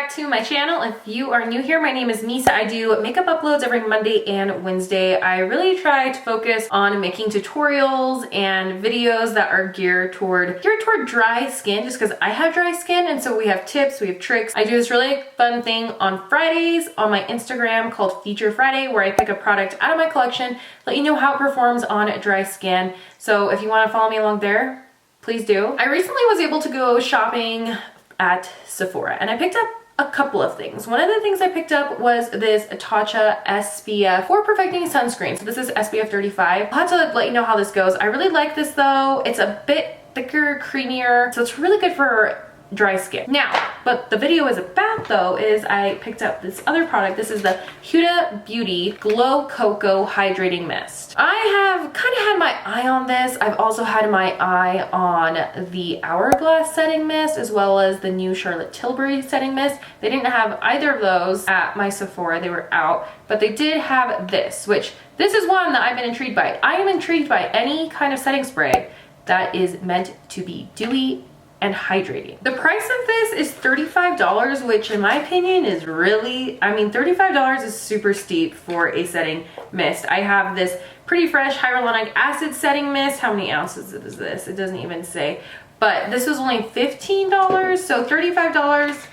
back to my channel. If you are new here, my name is Misa. I do makeup uploads every Monday and Wednesday. I really try to focus on making tutorials and videos that are geared toward dry skin, just because I have dry skin, and so we have tips, we have tricks. I do this really fun thing on Fridays on my Instagram called Feature Friday, where I pick a product out of my collection, let you know how it performs on dry skin. So if you want to follow me along there, please do. I recently was able to go shopping at Sephora and I picked up a couple of things. One of the things I picked up was this Tatcha SPF for perfecting sunscreen. So this is SPF 35. I'll have to let you know how this goes. I really like this though. It's a bit thicker, creamier, so it's really good for dry skin. Now, what the video is about though is I picked up this other product. This is the Huda Beauty Glow Coco Hydrating Mist. I have kind of had my eye on this. I've also had my eye on the Hourglass Setting Mist as well as the new Charlotte Tilbury Setting Mist. They didn't have either of those at my Sephora. They were out, but they did have this, which this is one that I've been intrigued by. I am intrigued by any kind of setting spray that is meant to be dewy and hydrating. The price of this is $35, which in my opinion is really, I mean, $35 is super steep for a setting mist. I have this Pretty Fresh Hyaluronic Acid Setting Mist. How many ounces is this? It doesn't even say. But this was only $15, so $35,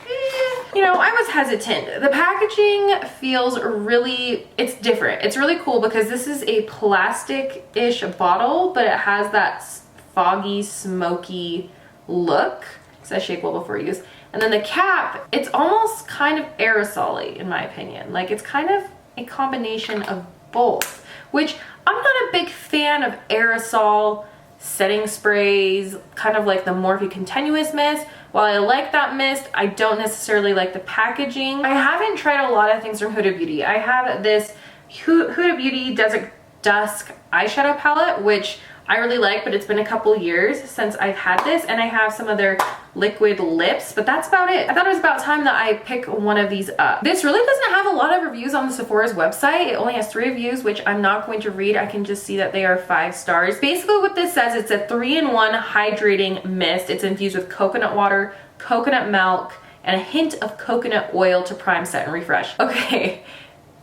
you know, I was hesitant. The packaging feels really, it's different. It's really cool because this is a plastic-ish bottle, but it has that foggy, smoky look. It says shake well before use. And then the cap, it's almost kind of aerosol-y in my opinion. Like it's kind of a combination of both, which I'm not a big fan of aerosol setting sprays, kind of like the Morphe Continuous Mist. While I like that mist, I don't necessarily like the packaging. I haven't tried a lot of things from Huda Beauty. I have this Huda Beauty Desert Dusk eyeshadow palette, which I really like, but it's been a couple years since I've had this, and I have some of their liquid lips, but that's about it. I thought it was about time that I pick one of these up. This really doesn't have a lot of reviews on the Sephora's website. It only has 3 reviews, which I'm not going to read. I can just see that they are 5 stars. Basically what this says, it's a 3-in-1 hydrating mist. It's infused with coconut water, coconut milk, and a hint of coconut oil to prime, set, and refresh. Okay.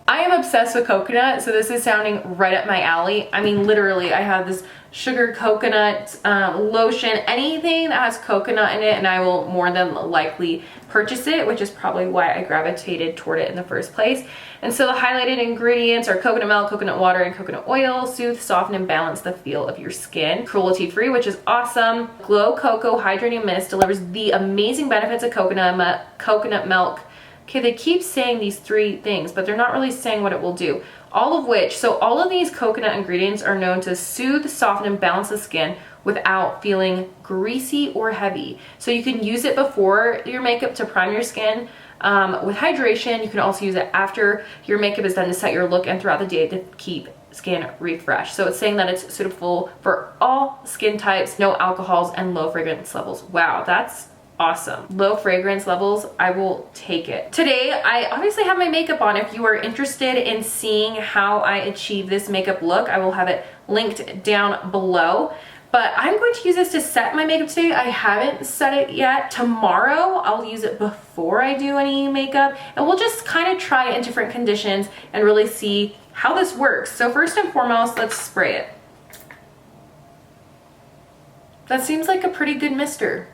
I am obsessed with coconut, so this is sounding right up my alley. I mean, literally, I have this sugar coconut lotion, anything that has coconut in it, and I will more than likely purchase it, which is probably why I gravitated toward it in the first place. And so the highlighted ingredients are coconut milk, coconut water, and coconut oil. Soothe, soften, and balance the feel of your skin. Cruelty-free, which is awesome. Glow Coco Hydrating Mist delivers the amazing benefits of coconut milk. Okay, they keep saying these 3 things, but they're not really saying what it will do. All of which, so all of these coconut ingredients are known to soothe, soften, and balance the skin without feeling greasy or heavy. So you can use it before your makeup to prime your skin with hydration. You can also use it after your makeup is done to set your look and throughout the day to keep skin refreshed. So it's saying that it's suitable for all skin types, no alcohols, and low fragrance levels. Wow, that's awesome. Low fragrance levels, I will take it. Today, I obviously have my makeup on. If you are interested in seeing how I achieve this makeup look, I will have it linked down below. But I'm going to use this to set my makeup today. I haven't set it yet. Tomorrow, I'll use it before I do any makeup. And we'll just kind of try it in different conditions and really see how this works. So first and foremost, let's spray it. That seems like a pretty good mister.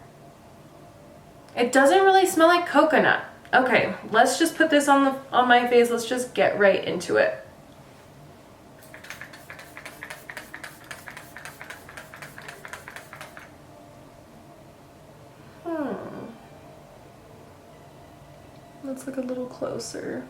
It doesn't really smell like coconut. Okay, let's just put this on my face. Let's just get right into it. Let's look a little closer.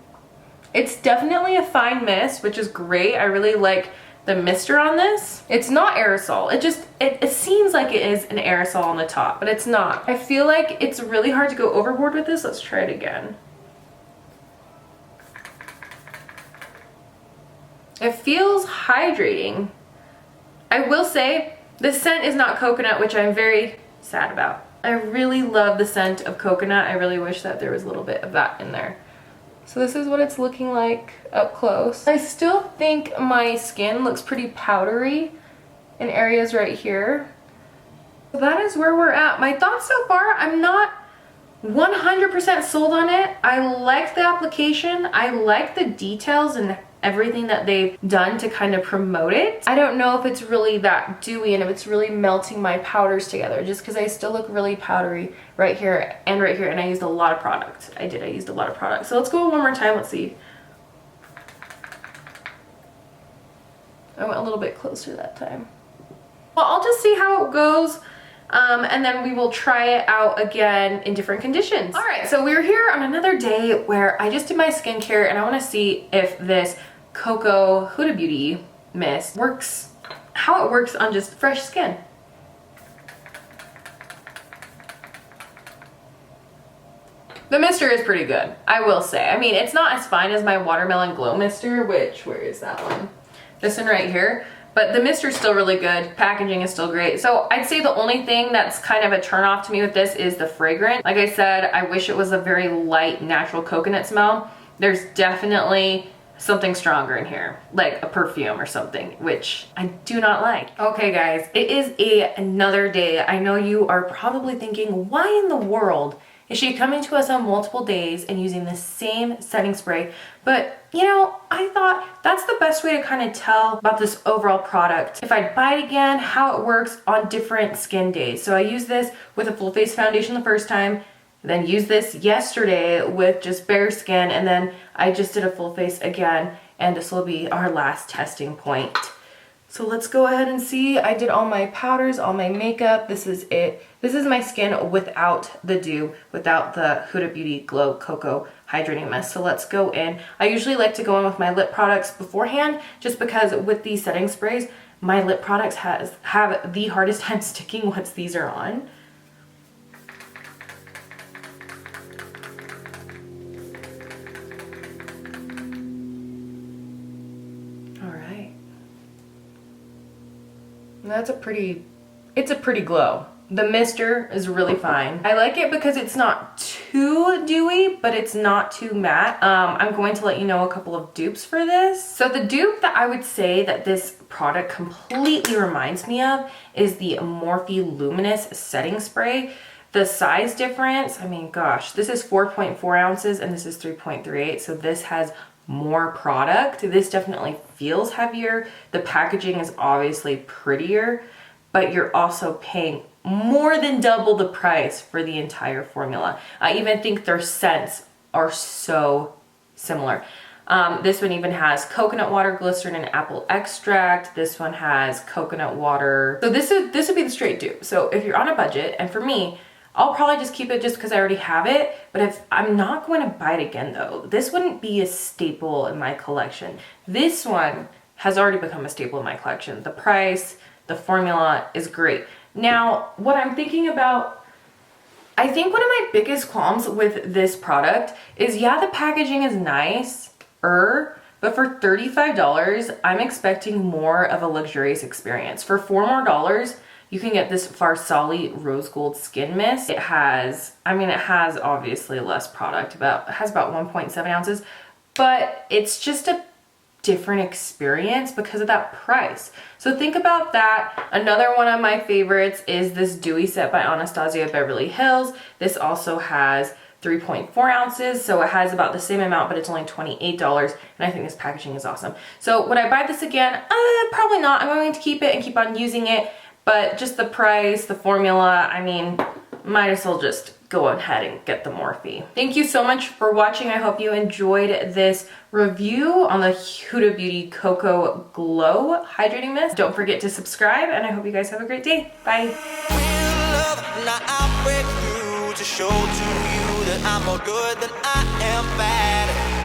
It's definitely a fine mist, which is great. I really like the mister on this. It's not aerosol. It seems like it is an aerosol on the top, but it's not. I feel like it's really hard to go overboard with this. Let's try it again. It feels hydrating. I will say the scent is not coconut, which I'm very sad about. I really love the scent of coconut. I really wish that there was a little bit of that in there. So this is what it's looking like up close. I still think my skin looks pretty powdery in areas right here. So that is where we're at. My thoughts so far, I'm not 100% sold on it. I like the application. I like the details and everything that they've done to kind of promote it. I don't know if it's really that dewy and if it's really melting my powders together, just because I still look really powdery right here, and I used a lot of product. I used a lot of product. So let's go one more time. Let's see. I went a little bit closer that time. Well, I'll just see how it goes. And then we will try it out again in different conditions. All right, so we're here on another day where I just did my skincare, and I want to see if this Coco Huda Beauty mist works, how it works on just fresh skin. The mister is pretty good, I will say. I mean, it's not as fine as my Watermelon Glow Mister, which, where is that one? This one right here. But the mister is still really good. Packaging is still great. So I'd say the only thing that's kind of a turn off to me with this is the fragrance. Like I said, I wish it was a very light, natural coconut smell. There's definitely something stronger in here, like a perfume or something, which I do not like. Okay guys, it is another day. I know you are probably thinking, why in the world is she coming to us on multiple days and using the same setting spray? But you know, I thought that's the best way to kind of tell about this overall product. If I'd buy it again, how it works on different skin days. So I used this with a full face foundation the first time, then used this yesterday with just bare skin, and then I just did a full face again, and this will be our last testing point. So let's go ahead and see. I did all my powders, all my makeup. This is it. This is my skin without the dew, without the Huda Beauty Glow Coco Hydrating Mist. So let's go in. I usually like to go in with my lip products beforehand, just because with these setting sprays, my lip products have the hardest time sticking once these are on. That's it's a pretty glow. The mister is really fine. I like it because it's not too dewy, but it's not too matte. I'm going to let you know a couple of dupes for this. So the dupe that I would say that this product completely reminds me of is the Morphe Luminous Setting Spray. The size difference, I mean, gosh, this is 4.4 ounces and this is 3.38. So this has more product. This definitely feels heavier. The packaging is obviously prettier, but you're also paying more than double the price for the entire formula. I even think their scents are so similar. This one even has coconut water, glycerin, and apple extract. This one has coconut water. So this would be the straight dupe. So if you're on a budget, and for me, I'll probably just keep it just because I already have it. But if I'm not going to buy it again though, this wouldn't be a staple in my collection. This one has already become a staple in my collection. The price, the formula is great. Now, what I'm thinking about, I think one of my biggest qualms with this product is, yeah, the packaging is nice, but for $35, I'm expecting more of a luxurious experience. For $4 more, you can get this Farsali Rose Gold Skin Mist. It has obviously less product, it has about 1.7 ounces, but it's just a different experience because of that price. So think about that. Another one of my favorites is this Dewy Set by Anastasia Beverly Hills. This also has 3.4 ounces, so it has about the same amount, but it's only $28, and I think this packaging is awesome. So would I buy this again? Probably not. I'm going to keep it and keep on using it. But just the price, the formula, I mean, might as well just go ahead and get the Morphe. Thank you so much for watching. I hope you enjoyed this review on the Huda Beauty Coco Glow Hydrating Mist. Don't forget to subscribe, and I hope you guys have a great day. Bye. To show to you that I'm more good than I am bad.